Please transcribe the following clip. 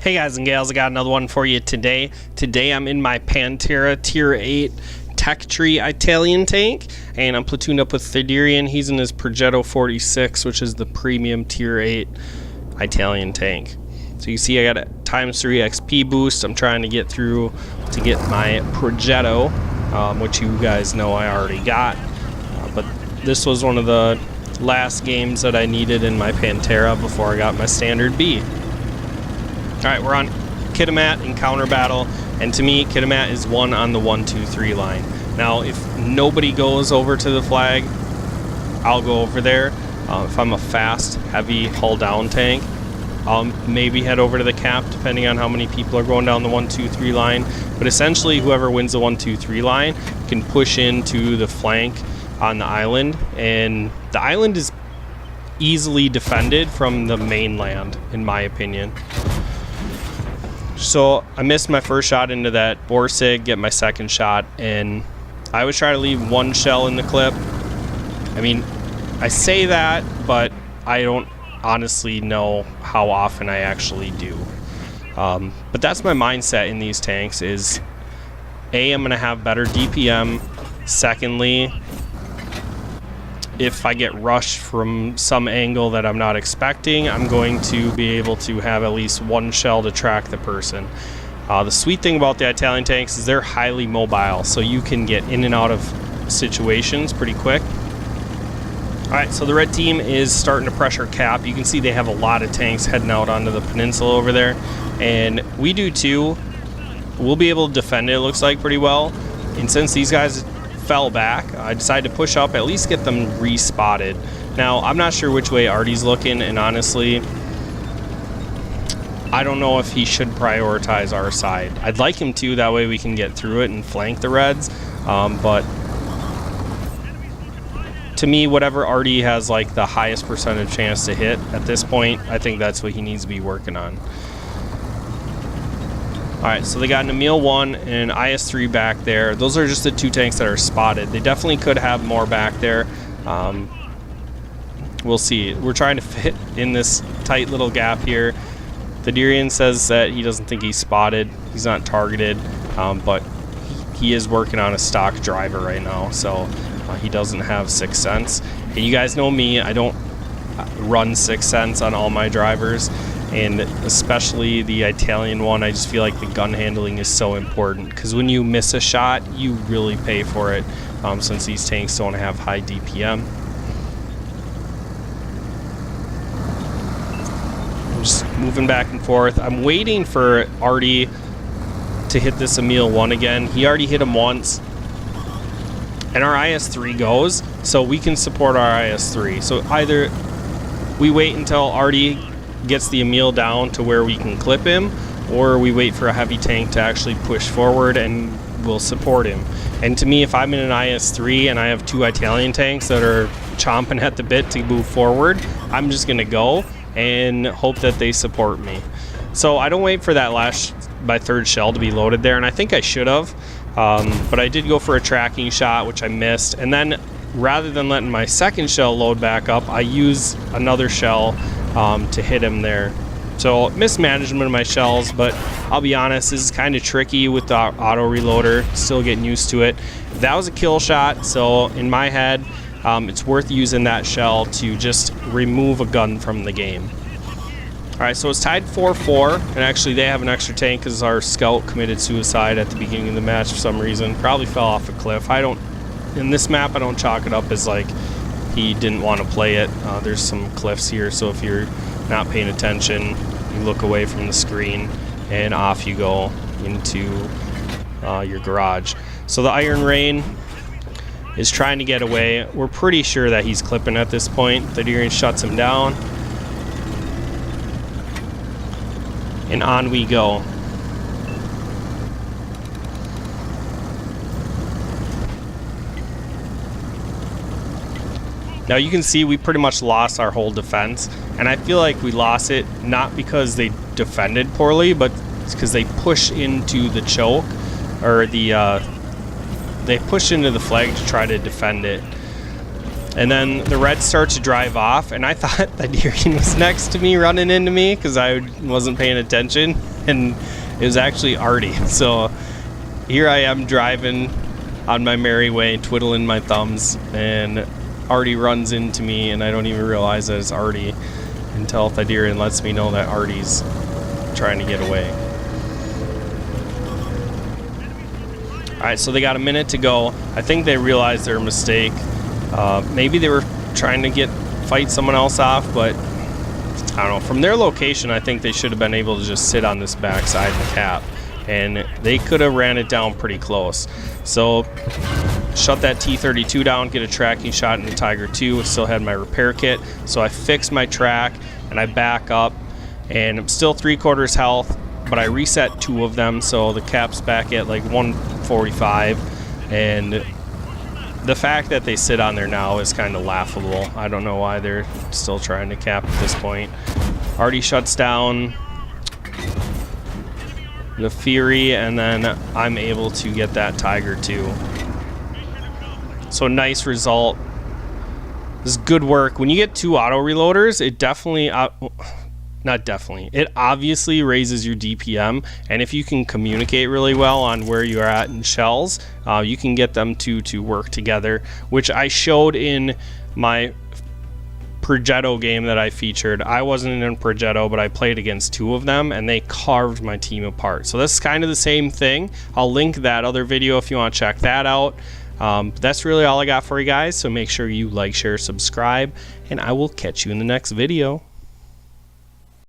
Hey guys and gals, I got another one for you today. Today I'm in my Pantera Tier 8 Tech Tree Italian tank, and I'm platooned up with Thyderion. He's in his Progetto 46, which is the premium Tier 8 Italian tank. So you see I got a ×3 XP boost. I'm trying to get through to get my Progetto, which you guys know I already got. But this was one of the last games that I needed in my Pantera before I got my standard B. Alright, we're on Kitimat in counter battle, and to me, Kitimat is one on the 1-2-3 line. Now, if nobody goes over to the flag, I'll go over there. If I'm a fast, heavy, hull down tank, I'll maybe head over to the cap, depending on how many people are going down the 1-2-3 line. But essentially, whoever wins the 1-2-3 line can push into the flank on the island, and the island is easily defended from the mainland, in my opinion. So I missed my first shot into that Borsig, get my second shot, and I always try to leave one shell in the clip. I mean, I say that, but I don't honestly know how often I actually do. But that's my mindset in these tanks is, A, I'm going to have better DPM. Secondly, if I get rushed from some angle that I'm not expecting, I'm going to be able to have at least one shell to track the person. The sweet thing about the Italian tanks is they're highly mobile, so you can get in and out of situations pretty quick. Alright, so the red team is starting to pressure cap. You can see they have a lot of tanks heading out onto the peninsula over there, and we do too. We'll be able to defend it, looks like, pretty well. And since these guys fell back, I decided to push up, at least get them respotted. Now, I'm not sure which way Artie's looking, and honestly, I don't know if he should prioritize our side. I'd like him to, that way we can get through it and flank the Reds, but to me, whatever Artie has like the highest percentage chance to hit at this point, I think that's what he needs to be working on. Alright, so they got an Emil 1 and an IS-3 back there. Those are just the two tanks that are spotted. They definitely could have more back there. We'll see. We're trying to fit in this tight little gap here. Thyderion says that he doesn't think he's spotted. He's not targeted, but he is working on a stock driver right now, so he doesn't have 6th Sense. And you guys know me, I don't run 6th Sense on all my drivers. And especially the Italian one, I just feel like the gun handling is so important, because when you miss a shot, you really pay for it, since these tanks don't have high DPM. I'm just moving back and forth. I'm waiting for Artie to hit this Emil 1 again. He already hit him once, and our IS-3 goes, so we can support our IS-3. So either we wait until Artie gets the Emil down to where we can clip him, or we wait for a heavy tank to actually push forward and we'll support him. And to me, if I'm in an IS-3 and I have two Italian tanks that are chomping at the bit to move forward, I'm just gonna go and hope that they support me. So I don't wait for that my third shell to be loaded there, and I think I should have, but I did go for a tracking shot, which I missed, and then rather than letting my second shell load back up, I use another shell to hit him there. So mismanagement of my shells, but I'll be honest, this is kind of tricky with the auto reloader, still getting used to it. That was a kill shot, so in my head, it's worth using that shell to just remove a gun from the game. Alright, so it's tied 4-4, and actually they have an extra tank because our scout committed suicide at the beginning of the match for some reason. Probably fell off a cliff. In this map, I don't chalk it up as like he didn't want to play it. There's some cliffs here, so if you're not paying attention, you look away from the screen and off you go into your garage. So the Iron Rain is trying to get away. We're pretty sure that he's clipping at this point. Thyderion shuts him down, and on we go. Now you can see we pretty much lost our whole defense, and I feel like we lost it not because they defended poorly, but it's because they pushed into the choke, or they pushed into the flag to try to defend it. And then the red starts to drive off, and I thought Thyderion was next to me running into me because I wasn't paying attention, and it was actually Artie. So here I am driving on my merry way, twiddling my thumbs, and Artie runs into me, and I don't even realize that it's Artie until Thyderion lets me know that Artie's trying to get away. Alright, so they got a minute to go. I think they realized their mistake. Maybe they were trying to fight someone else off, but I don't know. From their location, I think they should have been able to just sit on this backside of the cap, and they could have ran it down pretty close. So shut that T-32 down, get a tracking shot in the Tiger 2. Still had my repair kit, so I fix my track and I back up, and I'm still 3/4 health, but I reset 2 of them, so the cap's back at like 145, and the fact that they sit on there now is kind of laughable. I don't know why they're still trying to cap at this point. Artie shuts down the Fury, and then I'm able to get that Tiger 2. So nice result. This is good work. When you get 2 auto reloaders, it definitely, it obviously raises your DPM, and if you can communicate really well on where you're at in shells, you can get them to work together, which I showed in my Progetto game that I featured. I wasn't in Progetto, but I played against 2 of them, and they carved my team apart. So this is kind of the same thing. I'll link that other video if you want to check that out. That's really all I got for you guys, so make sure you like, share, subscribe, and I will catch you in the next video.